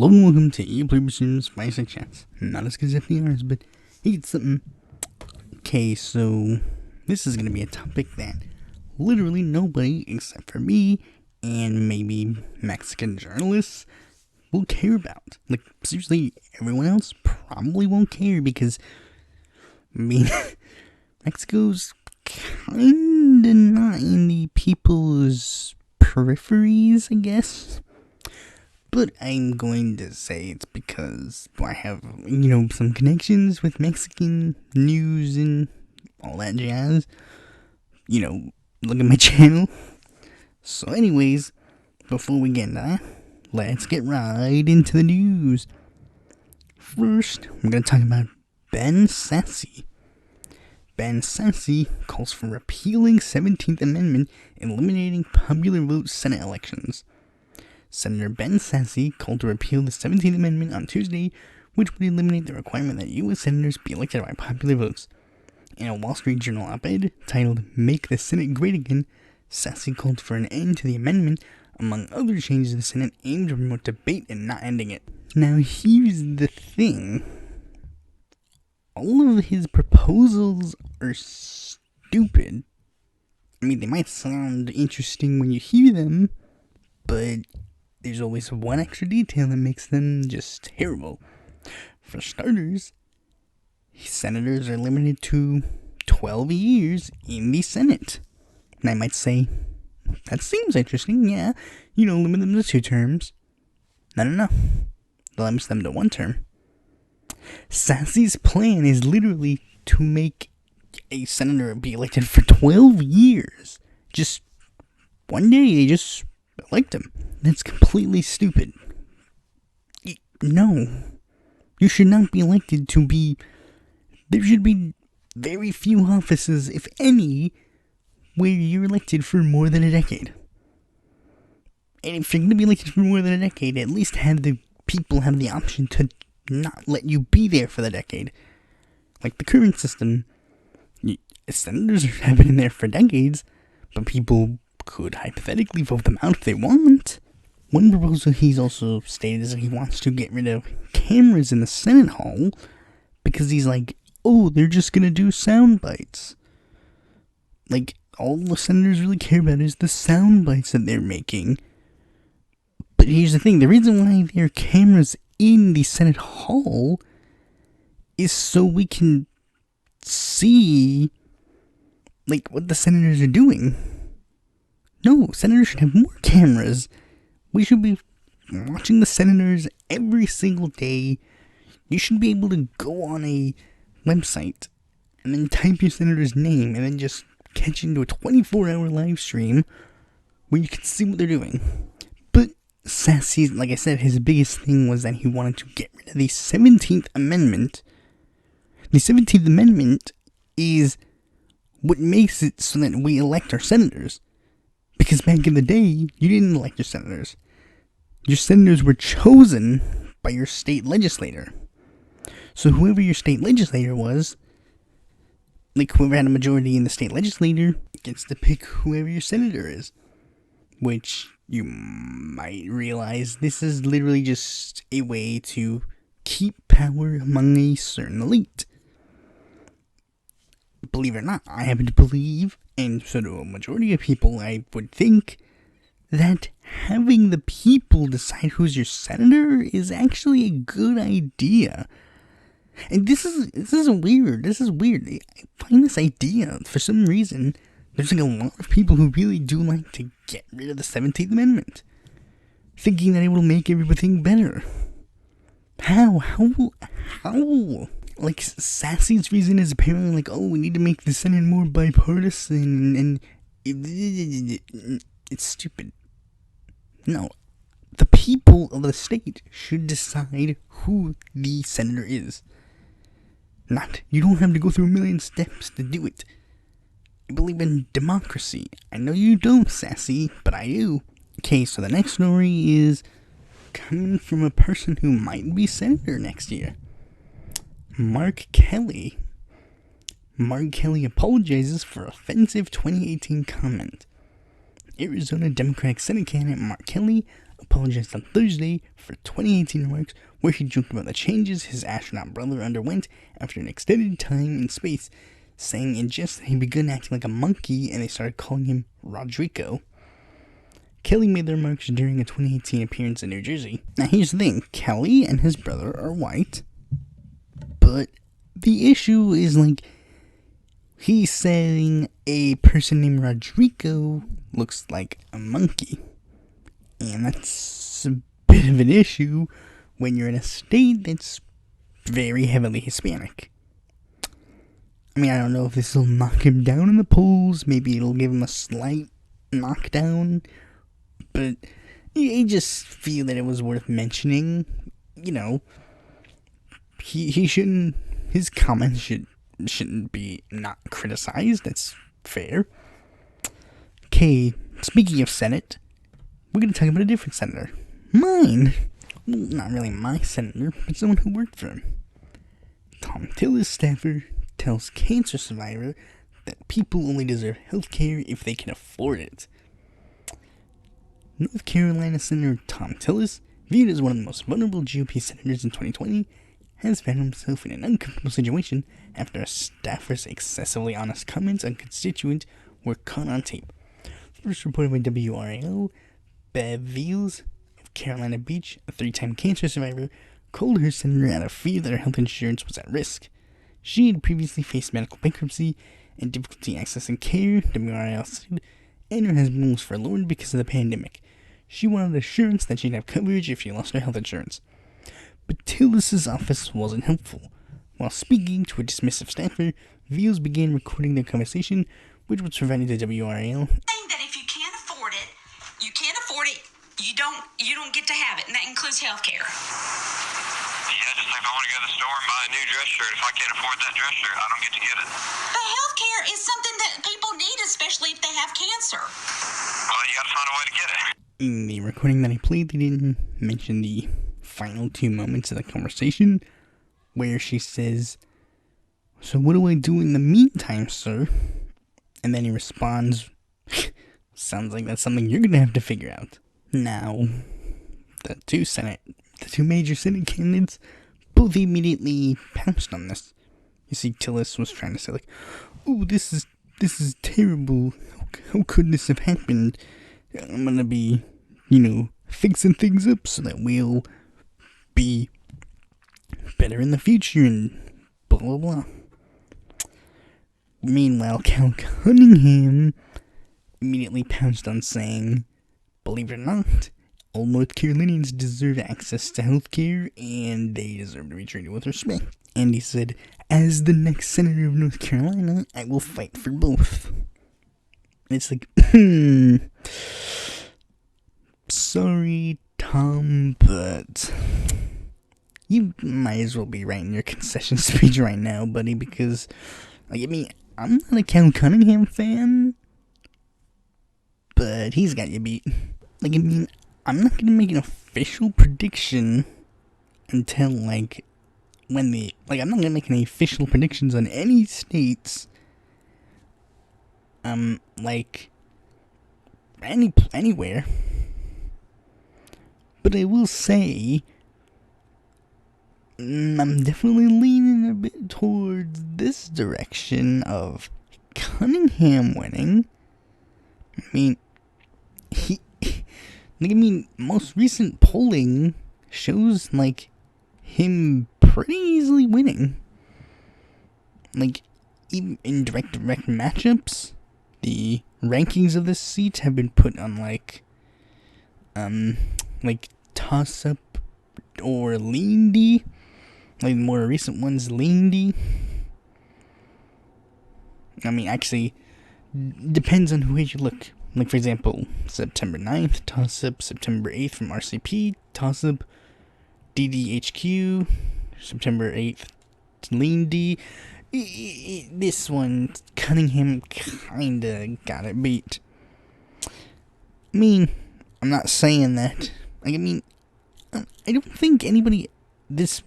Hello and welcome to Pluribus Unum's Fireside Chats. Not as good as FDR's, but it's something. Okay, so this is going to be a topic that literally nobody except for me and maybe Mexican journalists will care about. Like, seriously, everyone else probably won't care because, I mean, Mexico's kinda not in the people's peripheries, I guess. But I'm going to say it's because I have, some connections with Mexican news and all that jazz. Look at my channel. So anyways, before we get into that, let's get right into the news. First, we're going to talk about Ben Sasse. Ben Sasse calls for repealing 17th Amendment and eliminating popular vote Senate elections. Senator Ben Sasse called to repeal the 17th Amendment on Tuesday, which would eliminate the requirement that U.S. senators be elected by popular votes. In a Wall Street Journal op-ed titled "Make the Senate Great Again," Sasse called for an end to the amendment, among other changes the Senate aimed to promote debate and not ending it. Now here's the thing. All of his proposals are stupid. I mean, they might sound interesting when you hear them, but there's always one extra detail that makes them just terrible. For starters, senators are limited to 12 years in the Senate. And I might say, that seems interesting, yeah. Limit them to 2 terms. No. Limits them to 1 term. Sasse's plan is literally to make a senator be elected for 12 years. Just one day, they just elect him. That's completely stupid. No. You should not be elected to be... There should be very few offices, if any, where you're elected for more than a decade. And if you're going to be elected for more than a decade, at least have the people have the option to not let you be there for the decade. Like the current system, senators have been in there for decades, but people could hypothetically vote them out if they want. One proposal he's also stated is that he wants to get rid of cameras in the Senate hall because he's like, they're just gonna do sound bites. Like, all the senators really care about is the sound bites that they're making. But here's the thing, the reason why there are cameras in the Senate hall is so we can see, what the senators are doing. No, senators should have more cameras. We should be watching the senators every single day. You should be able to go on a website and then type your senator's name and then just catch into a 24-hour live stream where you can see what they're doing. But Sasse, like I said, his biggest thing was that he wanted to get rid of the 17th Amendment. The 17th Amendment is what makes it so that we elect our senators. Because back in the day, you didn't elect your senators. Your senators were chosen by your state legislator. So whoever your state legislator was, whoever had a majority in the state legislature, gets to pick whoever your senator is. Which you might realize this is literally just a way to keep power among a certain elite. Believe it or not, I happen to believe, and so do a majority of people, I would think, that having the people decide who's your senator is actually a good idea. And this is weird. I find this idea, for some reason, there's a lot of people who really do like to get rid of the 17th Amendment, thinking that it will make everything better. How? Sasse's reason is apparently we need to make the Senate more bipartisan, and it's stupid. No, the people of the state should decide who the senator is. You don't have to go through a million steps to do it. I believe in democracy. I know you don't, Sasse, but I do. Okay, so the next story is coming from a person who might be senator next year. Mark Kelly. Mark Kelly apologizes for offensive 2018 comment. Arizona Democratic Senate candidate Mark Kelly apologized on Thursday for 2018 remarks where he joked about the changes his astronaut brother underwent after an extended time in space, saying in jest that he began acting like a monkey and they started calling him Rodrigo. Kelly made the remarks during a 2018 appearance in New Jersey. Now here's the thing, Kelly and his brother are white, but the issue is he's saying a person named Rodrigo looks like a monkey. And that's a bit of an issue when you're in a state that's very heavily Hispanic. I mean, I don't know if this will knock him down in the polls. Maybe it'll give him a slight knockdown. But I just feel that it was worth mentioning. He shouldn't. His comments shouldn't be not criticized. That's fair. Okay, speaking of Senate, we're going to talk about a different senator. Mine. Well, not really my senator, but someone who worked for him. Tom Tillis staffer tells cancer survivor that people only deserve health care if they can afford it. North Carolina Senator Tom Tillis, viewed as one of the most vulnerable GOP senators in 2020, has found himself in an uncomfortable situation after a staffer's excessively honest comments on constituents were caught on tape. First reported by WRAL, Bev Veals of Carolina Beach, a 3-time cancer survivor, called her senator out of fear that her health insurance was at risk. She had previously faced medical bankruptcy and difficulty accessing care, WRAL said, and her husband was forlorn because of the pandemic. She wanted assurance that she'd have coverage if she lost her health insurance. But Tillis' office wasn't helpful. While speaking to a dismissive staffer, Veals began recording their conversation, which was provided to WRAL. Saying that if you can't afford it, you don't get to have it, and that includes health care. Yeah, just like if I want to go to the store and buy a new dress shirt, if I can't afford that dress shirt, I don't get to get it. But health care is something that people need, especially if they have cancer. Well, you got to find a way to get it. In the recording that I played, they didn't mention the final 2 moments of the conversation, where she says, "So what do I do in the meantime, sir?" And then he responds, "Sounds like that's something you're gonna have to figure out." Now, the two major Senate candidates both immediately pounced on this. You see, Tillis was trying to say "Oh, this is terrible. How could this have happened? I'm gonna be, fixing things up so that we'll be better in the future and blah blah blah." Meanwhile, Cal Cunningham immediately pounced on saying, "Believe it or not, all North Carolinians deserve access to health care and they deserve to be treated with respect." And he said, "As the next senator of North Carolina, I will fight for both." And it's sorry, Tom, but you might as well be writing your concession speech right now, buddy, because, I'm not a Cal Cunningham fan, but he's got you beat. I'm not gonna make an official prediction until, when I'm not gonna make any official predictions on any states, anywhere. But I will say, I'm definitely leaning a bit towards this direction of Cunningham winning. Most recent polling shows, him pretty easily winning. Even in direct matchups, the rankings of this seat have been put on, toss-up or lean D. The more recent ones, lean D. Actually, depends on which you look. For example, September 9th, toss-up, September 8th from RCP, toss-up, DDHQ, September 8th, lean D. This one, Cunningham kinda got it beat. I'm not saying that. I don't think anybody... This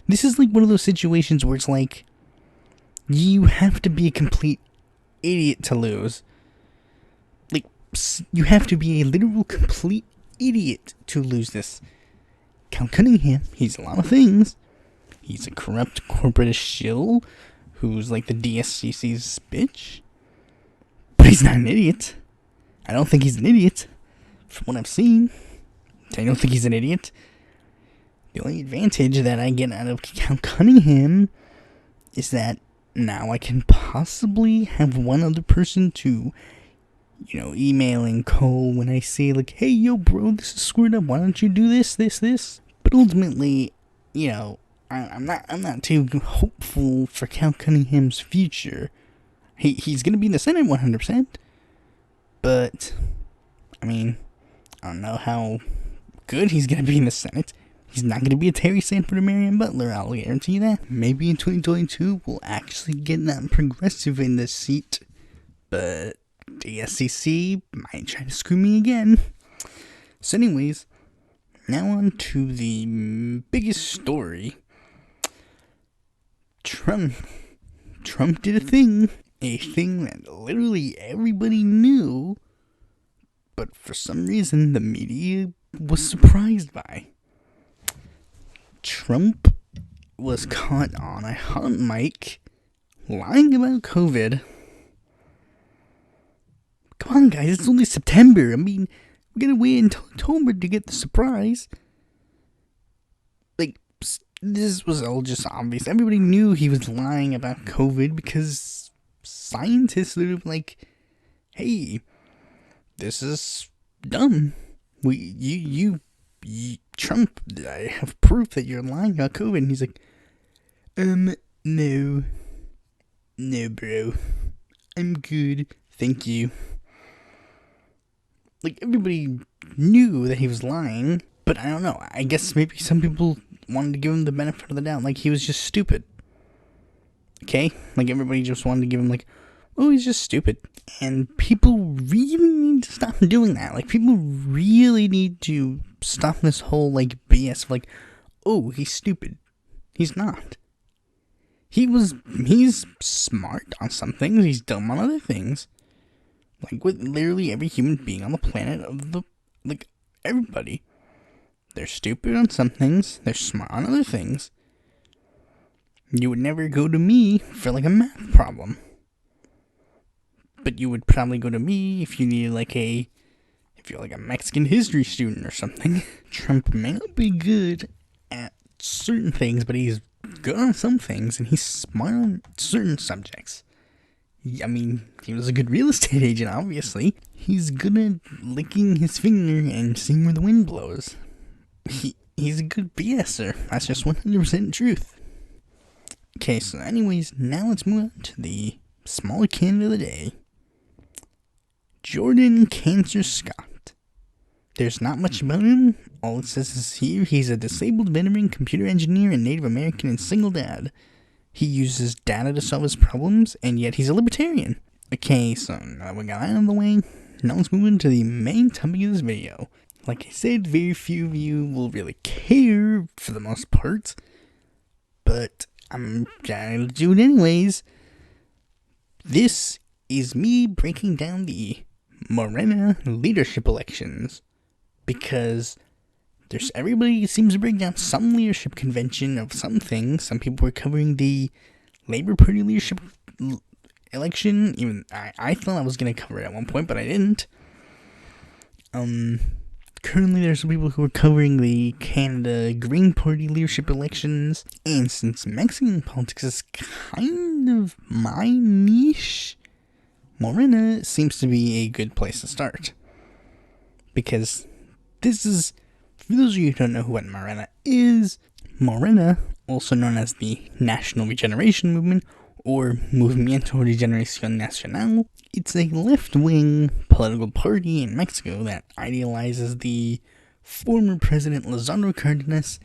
is one of those situations where it's you have to be a complete idiot to lose. You have to be a literal complete idiot to lose this. Cal Cunningham, he's a lot of things. He's a corrupt corporate shill who's like the DSCC's bitch. But he's not an idiot. I don't think he's an idiot. From what I've seen, I don't think he's an idiot. The only advantage that I get out of Cal Cunningham is that now I can possibly have one other person to, email and call when I say, like, hey, yo, bro, this is screwed up. Why don't you do this? But ultimately, I'm not too hopeful for Cal Cunningham's future. He's going to be in the Senate 100%. But, I don't know how good he's going to be in the Senate. He's not going to be a Terry Sanford or Marion Butler, I'll guarantee you that. Maybe in 2022, we'll actually get that progressive in the seat. But the SEC might try to screw me again. So anyways, now on to the biggest story. Trump did a thing that literally everybody knew, but for some reason the media was surprised by. Trump was caught on a hot mic lying about COVID. Come on, guys, it's only September. We're gonna wait until October to get the surprise. Like, this was all just obvious. Everybody knew he was lying about COVID because scientists were like, hey, this is dumb. Trump, I have proof that you're lying about COVID. And he's like, no, bro, I'm good, thank you. Like, everybody knew that he was lying, but I don't know, I guess maybe some people wanted to give him the benefit of the doubt, like he was just stupid. Okay? Like, everybody just wanted to give him, like, oh, he's just stupid. And people really need to stop doing that. Like, people really need to stop this whole, like, BS of, like, oh, he's stupid. He's not. He's smart on some things, he's dumb on other things. Like, with literally every human being on the planet everybody. They're stupid on some things, they're smart on other things. You would never go to me for, like, a math problem. But you would probably go to me if you needed, if you're, like, a Mexican history student or something. Trump may not be good at certain things, but he's good on some things, and he's smart on certain subjects. He was a good real estate agent, obviously. He's good at licking his finger and seeing where the wind blows. He's a good BSer. That's just 100% truth. Okay, so anyways, now let's move on to the smaller candidate of the day. Jordan Cancer Scott. There's not much about him. All it says is here, he's a disabled veteran, computer engineer, and Native American and single dad. He uses data to solve his problems, and yet he's a libertarian. Okay, so now that we got that out of the way, now let's move into the main topic of this video. Like I said, very few of you will really care, for the most part, but I'm trying to do it anyways. This is me breaking down the MORENA leadership elections, because everybody seems to break down some leadership convention of some things. Some people were covering the Labor Party leadership election. Even I thought I was going to cover it at one point, but I didn't. Currently there's some people who are covering the Canada Green Party leadership elections. And since Mexican politics is kind of my niche, MORENA seems to be a good place to start. Because this is, for those of you who don't know what MORENA is, MORENA, also known as the National Regeneration Movement, or Movimiento Regeneración Nacional, it's a left-wing political party in Mexico that idealizes the former President Lázaro Cárdenas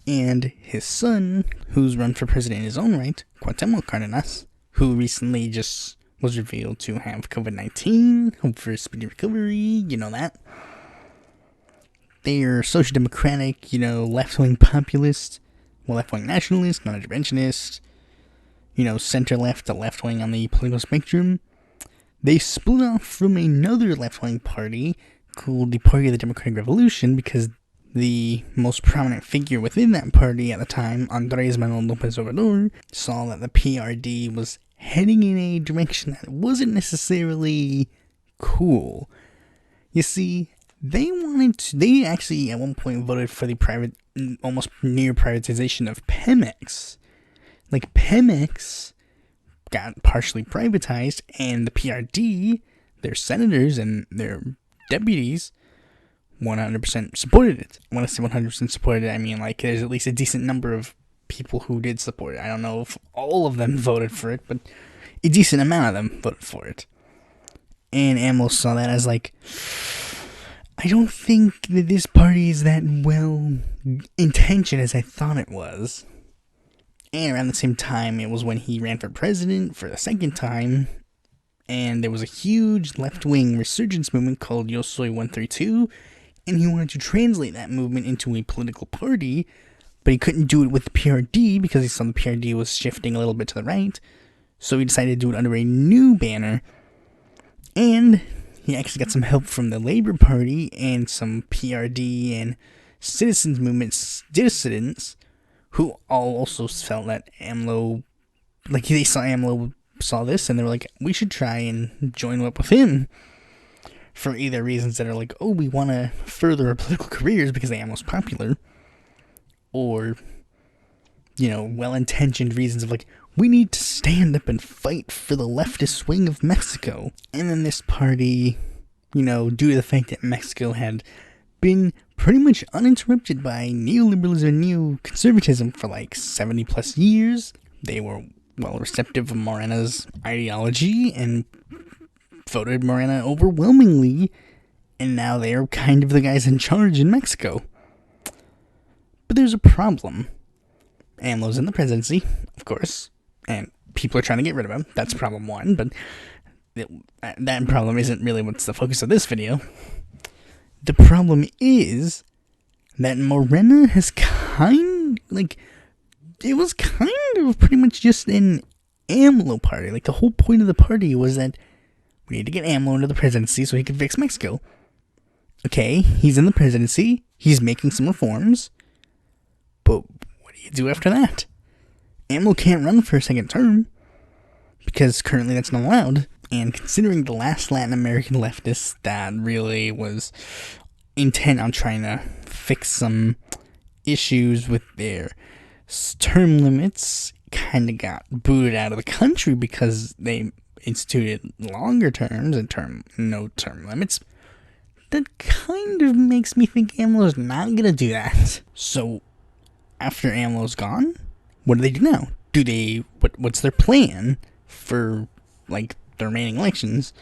and his son, who's run for president in his own right, Cuauhtémoc Cárdenas, who recently just was revealed to have COVID-19, hope for a speedy recovery, you know that. They're social democratic, left-wing populist, left-wing nationalist, non-interventionist, center-left to left-wing on the political spectrum. They split off from another left-wing party, called the Party of the Democratic Revolution because the most prominent figure within that party at the time, Andrés Manuel López Obrador, saw that the PRD was heading in a direction that wasn't necessarily cool. You see, they actually at one point voted for the almost near privatization of Pemex. Like, Pemex got partially privatized, and the PRD, their senators and their deputies, 100% supported it. When I say 100% supported it, I mean, like, there's at least a decent number of people who did support it. I don't know if all of them voted for it, but a decent amount of them voted for it. And AMLO saw that as, like, I don't think that this party is that well-intentioned as I thought it was. And around the same time, it was when he ran for president for the second time, and there was a huge left-wing resurgence movement called Yo Soy 132, and he wanted to translate that movement into a political party, but he couldn't do it with the PRD because he saw the PRD was shifting a little bit to the right, so he decided to do it under a new banner, and he actually got some help from the Labour Party and some PRD and citizens movements dissidents who all also felt that AMLO, like, they saw AMLO saw this and they were like, we should try and join up with him for either reasons that are like, oh, we want to further our political careers because AMLO's popular, or, you know, well-intentioned reasons of like, we need to stand up and fight for the leftist wing of Mexico. And then this party, you know, due to the fact that Mexico had been pretty much uninterrupted by neoliberalism and neoconservatism for like 70 plus years, they were well receptive of Morena's ideology and voted Morena overwhelmingly, and now they're kind of the guys in charge in Mexico. But there's a problem. AMLO's in the presidency, of course, and people are trying to get rid of him. That's problem one, but that problem isn't really what's the focus of this video. The problem is that Morena has it was kind of pretty much just an AMLO party. Like, the whole point of the party was that we need to get AMLO into the presidency so he can fix Mexico. Okay, he's in the presidency, he's making some reforms, but what do you do after that? AMLO can't run for a second term, because currently that's not allowed. And considering the last Latin American leftist that really was intent on trying to fix some issues with their term limits, kind of got booted out of the country because they instituted longer terms and no term limits, that kind of makes me think AMLO's not going to do that. So, after AMLO's gone, what do they do now? What's their plan for, like, the remaining elections?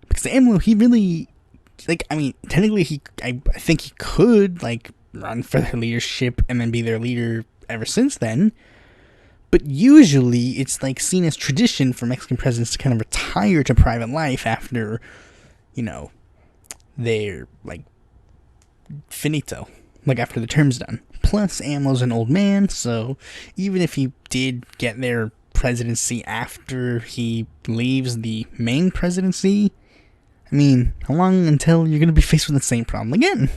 Because AMLO, he really, like, I mean, technically I think he could, like, run for their leadership and then be their leader ever since then, but usually it's, like, seen as tradition for Mexican presidents to kind of retire to private life after, you know, they're, like, finito, like, after the term's done. Plus, AMLO's an old man, so even if he did get their presidency after he leaves the main presidency, I mean, how long until you're going to be faced with the same problem again?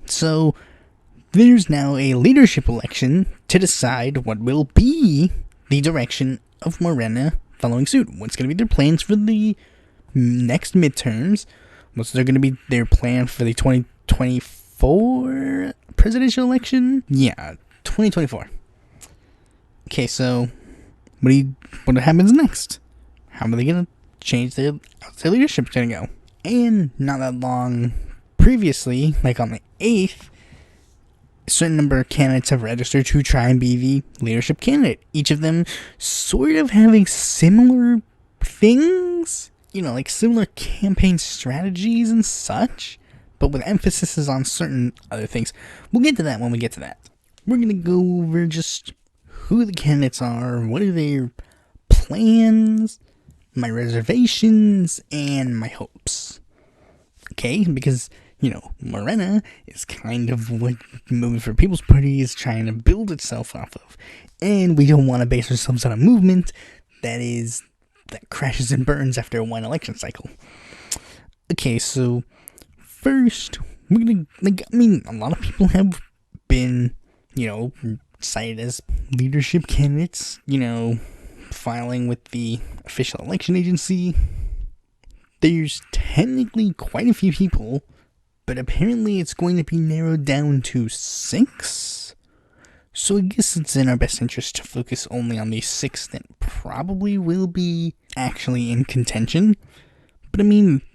So, there's now a leadership election to decide what will be the direction of Morena following suit. What's going to be their plans for the next midterms? What's going to be their plan for the 2024 presidential election? Yeah, 2024. Okay, so what happens next? How are they going to change their leadership's going to go? And not that long previously, like on the 8th, a certain number of candidates have registered to try and be the leadership candidate. Each of them sort of having similar things, you know, like similar campaign strategies and such, but with emphasis on certain other things. We'll get to that when we get to that. We're going to go over just who the candidates are, what are their plans, my reservations, and my hopes. Okay, because, you know, Morena is kind of what Movement for People's Party is trying to build itself off of. And we don't want to base ourselves on a movement that crashes and burns after one election cycle. Okay, so first, we're gonna, a lot of people have been, cited as leadership candidates, filing with the official election agency. There's technically quite a few people, but apparently it's going to be narrowed down to 6. So I guess it's in our best interest to focus only on the 6 that probably will be actually in contention. But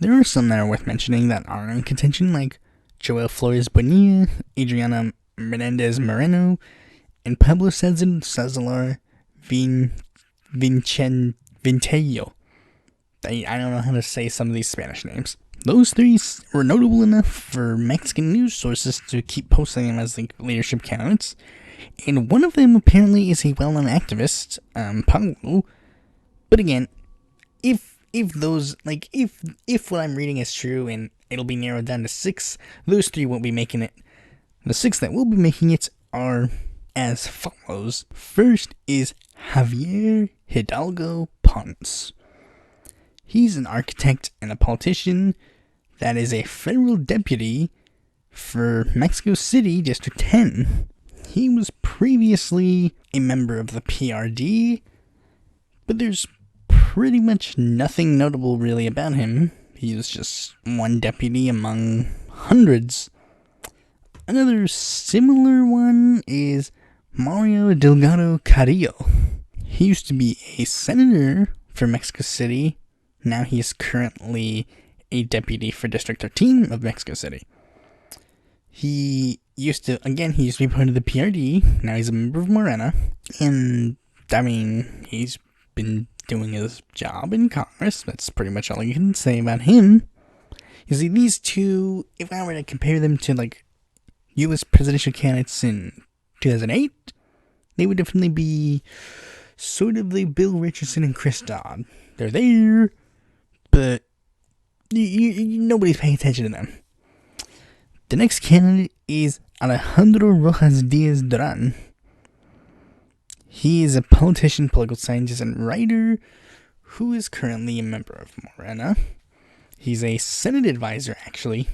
there are some that are worth mentioning that are in contention, like Joel Flores Bonilla, Adriana Menendez Moreno, and Pablo Cesar Vincello. I don't know how to say some of these Spanish names. Those 3 were notable enough for Mexican news sources to keep posting them as leadership candidates. And one of them apparently is a well-known activist, Pablo. But again, if those, if what I'm reading is true and it'll be narrowed down to 6, those 3 won't be making it. The 6 that will be making it are as follows. First is Javier Hidalgo Ponce. He's an architect and a politician that is a federal deputy for Mexico City District 10. He was previously a member of the PRD, but there's pretty much nothing notable really about him. He was just one deputy among hundreds. Another similar one is Mario Delgado Carrillo. He used to be a senator for Mexico City. Now he is currently a deputy for District 13 of Mexico City. He used to be part of the PRD. Now he's a member of Morena. And, he's been doing his job in Congress. That's pretty much all you can say about him. You see, these 2, if I were to compare them to, U.S. presidential candidates in 2008, they would definitely be sort of the Bill Richardson and Chris Dodd. They're there, but nobody's paying attention to them. The next candidate is Alejandro Rojas Diaz Duran. He is a politician, political scientist, and writer who is currently a member of Morena. He's a Senate advisor, actually.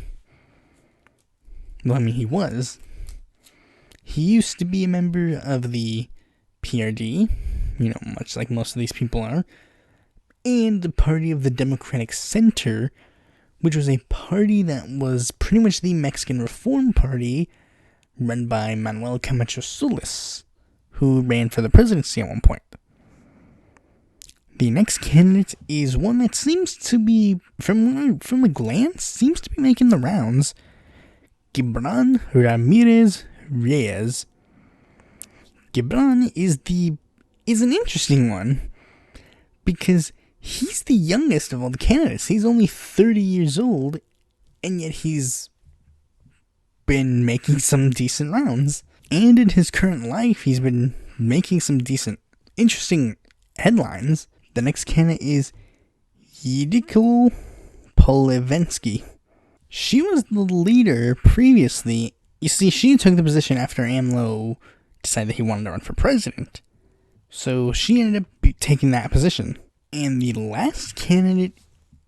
Well, he was. He used to be a member of the PRD, much like most of these people are, and the party of the Democratic Center, which was a party that was pretty much the Mexican Reform Party run by Manuel Camacho Solis, who ran for the presidency at one point. The next candidate is one that seems to be, from a glance, seems to be making the rounds. Gibran Ramirez Reyes. Gibran is an interesting one because he's the youngest of all the candidates. He's only 30 years old, and yet he's been making some decent rounds. And in his current life, he's been making some decent, interesting headlines. The next candidate is Yidiko Polevensky. She was the leader previously. You see, she took the position after AMLO decided that he wanted to run for president. So she ended up taking that position. And the last candidate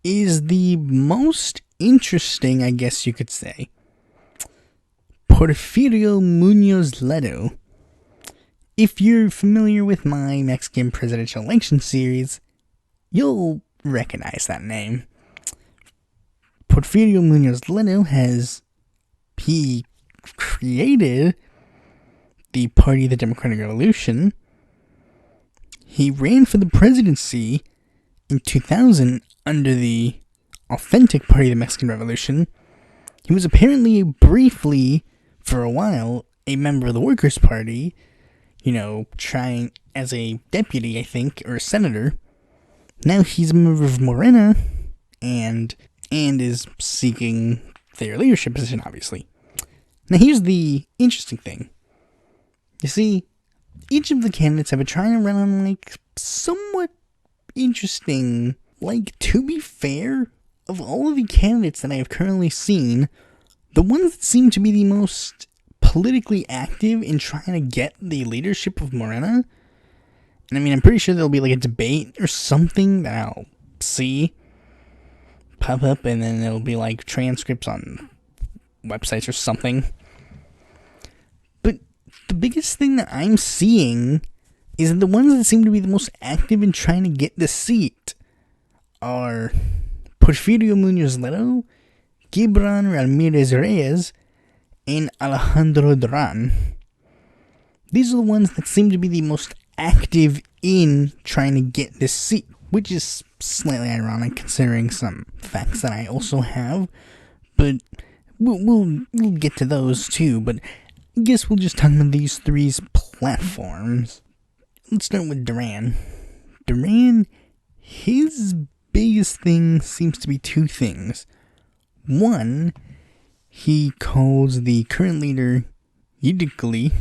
is the most interesting, I guess you could say. Porfirio Munoz Ledo. If you're familiar with my Mexican presidential election series, you'll recognize that name. Porfirio Munoz Ledo he created the Party of the Democratic Revolution. He ran for the presidency in 2000 under the authentic Party of the Mexican Revolution. He was apparently briefly, for a while, a member of the Workers' Party, trying as a deputy, I think, or a senator. Now he's a member of Morena and is seeking their leadership position, obviously. Now here's the interesting thing. You see, each of the candidates have been trying to run on, somewhat interesting, to be fair, of all of the candidates that I have currently seen, the ones that seem to be the most politically active in trying to get the leadership of Morena, and I'm pretty sure there'll be a debate or something that I'll see pop up, and then there'll be transcripts on websites or something. But the biggest thing that I'm seeing is that the ones that seem to be the most active in trying to get the seat are Porfirio Munoz Ledo, Gibran Ramirez Reyes, and Alejandro Duran. These are the ones that seem to be the most active in trying to get this seat, which is slightly ironic considering some facts that I also have, but we'll get to those too. But I guess we'll just talk about these three platforms. Let's start with Duran. Duran, his biggest thing seems to be two things. One, he calls the current leader Yidikali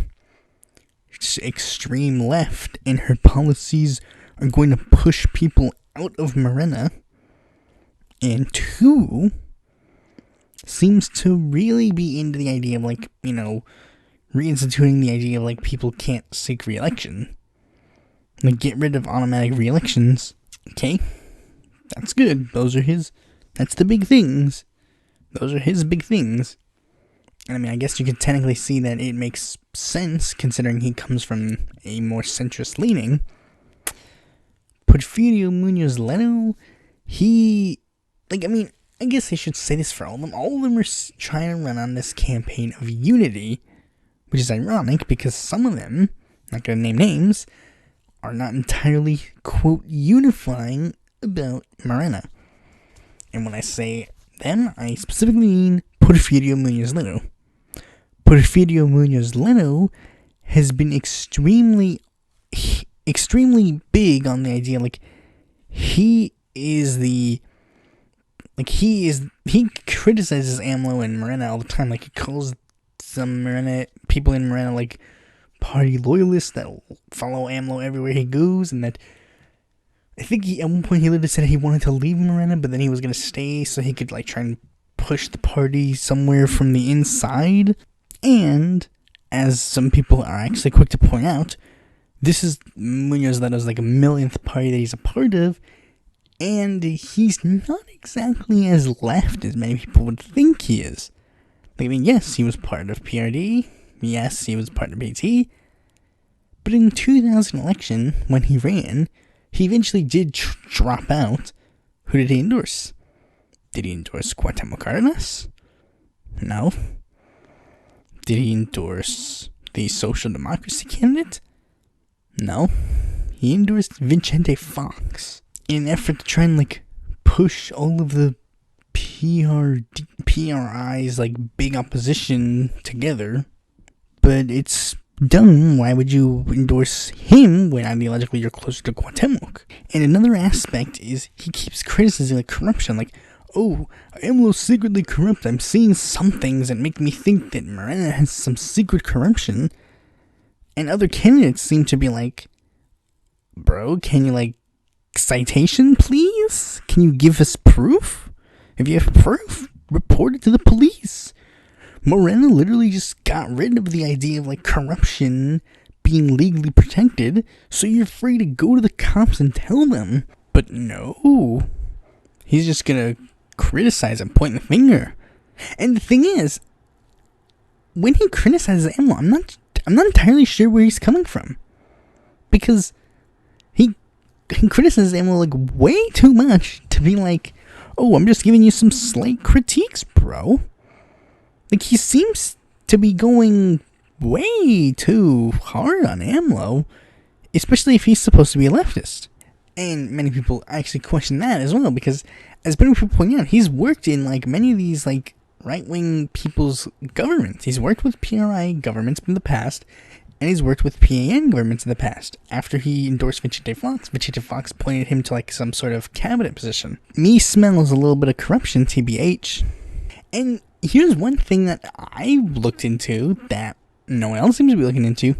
extreme left, and her policies are going to push people out of Morena. And two, seems to really be into the idea of, like, you know, reinstituting the idea of, like, people can't seek re-election. Like, get rid of automatic re-elections. Okay, that's good. That's the big things. Those are his big things. And I mean, I guess you could technically see that it makes sense, considering he comes from a more centrist leaning. Porfirio Munoz Ledo, I guess I should say this for all of them. All of them are trying to run on this campaign of unity, which is ironic because some of them, not going to name names, are not entirely, quote, unifying about Morena. And when I say them, I specifically mean Porfirio Munoz Ledo. Porfirio Munoz Ledo has been extremely big on the idea, like, he criticizes AMLO and Morena all the time. Like, he calls some people in Morena, like, party loyalists that follow AMLO everywhere he goes, and that I think at one point he literally said he wanted to leave Morena, but then he was going to stay so he could, like, try and push the party somewhere from the inside. And, as some people are actually quick to point out, this is Munoz Ledo's, like, a millionth party that he's a part of, and he's not exactly as left as many people would think he is. Like, I mean, yes, he was part of PRD, yes, he was part of PT, but in the 2000 election, when he ran, he eventually did drop out. Who did he endorse? Did he endorse Cuauhtemoc Cárdenas? No. Did he endorse the social democracy candidate? No. He endorsed Vicente Fox in an effort to try and, like, push all of the PRI's, like, big opposition together. But it's dumb. Why would you endorse him when ideologically you're closer to Cuauhtemoc? And another aspect is he keeps criticizing, like, corruption. Like, oh, AMLO's secretly corrupt. I'm seeing some things that make me think that Morena has some secret corruption. And other candidates seem to be like, bro, can you, like, citation, please? Can you give us proof? If you have proof, report it to the police. Morena literally just got rid of the idea of, like, corruption being legally protected, so you're free to go to the cops and tell them. But no, he's just gonna criticize and point the finger. And the thing is, when he criticizes AMLO, I'm not entirely sure where he's coming from, because he criticizes AMLO, like, way too much to be like, oh, I'm just giving you some slight critiques, bro. Like, he seems to be going way too hard on AMLO, especially if he's supposed to be a leftist. And many people actually question that as well, because, as many people point out, he's worked in, like, many of these, like, right-wing people's governments. He's worked with PRI governments in the past, and he's worked with PAN governments in the past. After he endorsed Vicente Fox pointed him to, like, some sort of cabinet position. Me smells a little bit of corruption, TBH. And here's one thing that I looked into that no one else seems to be looking into.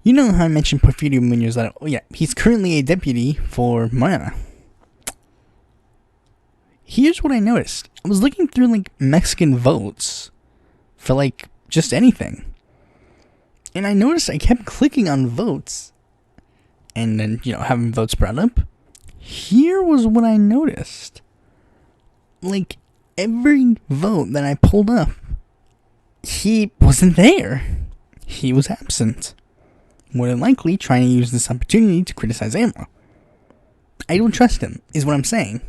You know how I mentioned Porfirio Munoz Ledo? Oh yeah, he's currently a deputy for Morena. Here's what I noticed. I was looking through, like, Mexican votes for, like, just anything. And I noticed I kept clicking on votes and then, you know, having votes brought up. Here was what I noticed. Like, every vote that I pulled up he wasn't there. He was absent. More than likely trying to use this opportunity to criticize AMLO. I don't trust him, is what I'm saying.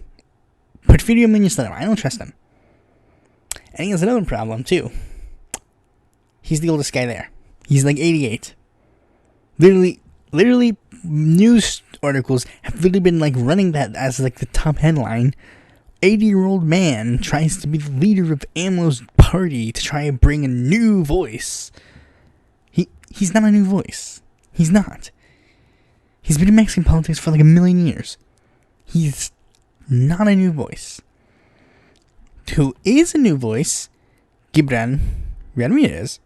Porfirio Muñoz Ledo, I don't trust him. And he has another problem, too. He's the oldest guy there. He's like 88. Literally, news articles have literally been like running that as like the top headline. 80-year-old man tries to be the leader of AMLO's party to try and bring a new voice. He's not a new voice. He's not. He's been in Mexican politics for like a million years. He's not a new voice. Who is a new voice? Gibran Ramirez.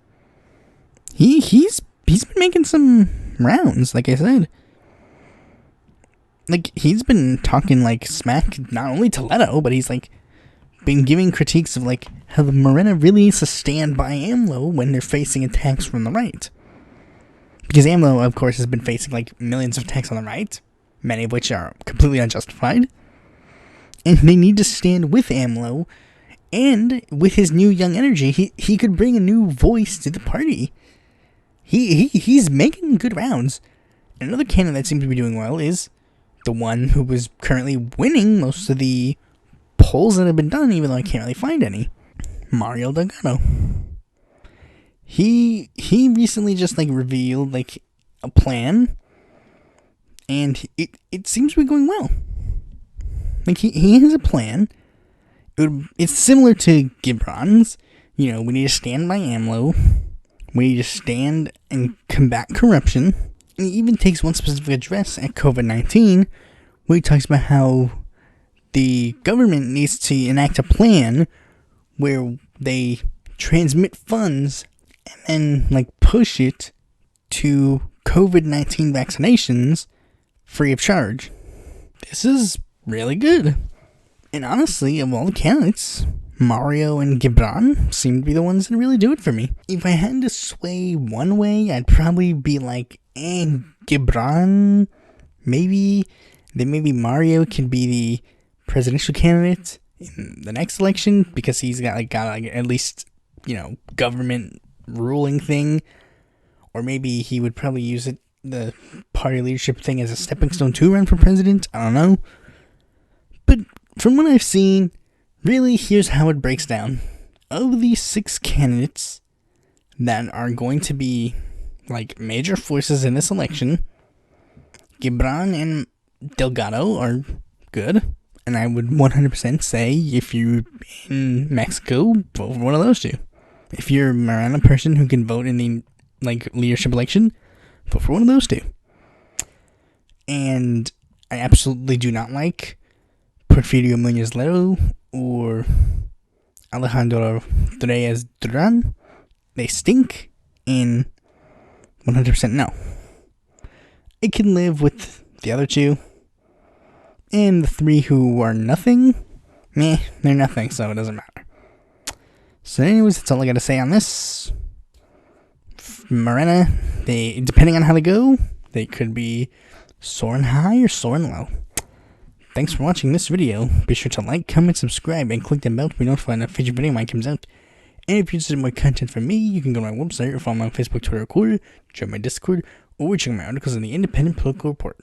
He's been making some rounds, like I said. Like, he's been talking like smack not only to Leto, but he's like been giving critiques of like how the Morena really needs to stand by AMLO when they're facing attacks from the right. Because AMLO, of course, has been facing like millions of attacks on the right, many of which are completely unjustified. And they need to stand with AMLO, and with his new young energy, he could bring a new voice to the party. He's making good rounds. Another candidate that seems to be doing well is the one who was currently winning most of the polls that have been done, even though I can't really find any. Mario Delgado. He recently just like revealed like a plan, and it seems to be going well. Like he has a plan. It's similar to Gibran's. You know, we need to stand by AMLO. We need to stand and combat corruption. And he even takes one specific address at COVID-19 where he talks about how the government needs to enact a plan where they transmit funds and then like push it to COVID-19 vaccinations free of charge. This is really good. And honestly, of all the candidates, Mario and Gibran seem to be the ones that really do it for me. If I had to sway one way, I'd probably be like, Gibran, maybe Mario can be the presidential candidate in the next election because he's got at least, you know, government ruling thing. Or maybe he would probably use the party leadership thing as a stepping stone to run for president. I don't know. But from what I've seen, really, here's how it breaks down. Of these 6 candidates that are going to be like major forces in this election, Gibran and Delgado are good. And I would 100% say if you're in Mexico, vote for one of those two. If you're a Morena person who can vote in the like leadership election, vote for one of those two. And I absolutely do not like Porfirio Muñoz Ledo or Alejandro Reyes Duran. They stink, and 100% no. I can live with the other two, and the 3 who are nothing, they're nothing, so it doesn't matter. So anyways, that's all I gotta say on this. Morena, depending on how they go, they could be soaring high or soaring low. Thanks for watching this video. Be sure to like, comment, subscribe, and click the bell to be notified when a future video mine comes out. And if you're interested in more content from me, you can go to my website or follow me on Facebook, Twitter, or Twitter, join my Discord, or check my articles in the Independent Political Report.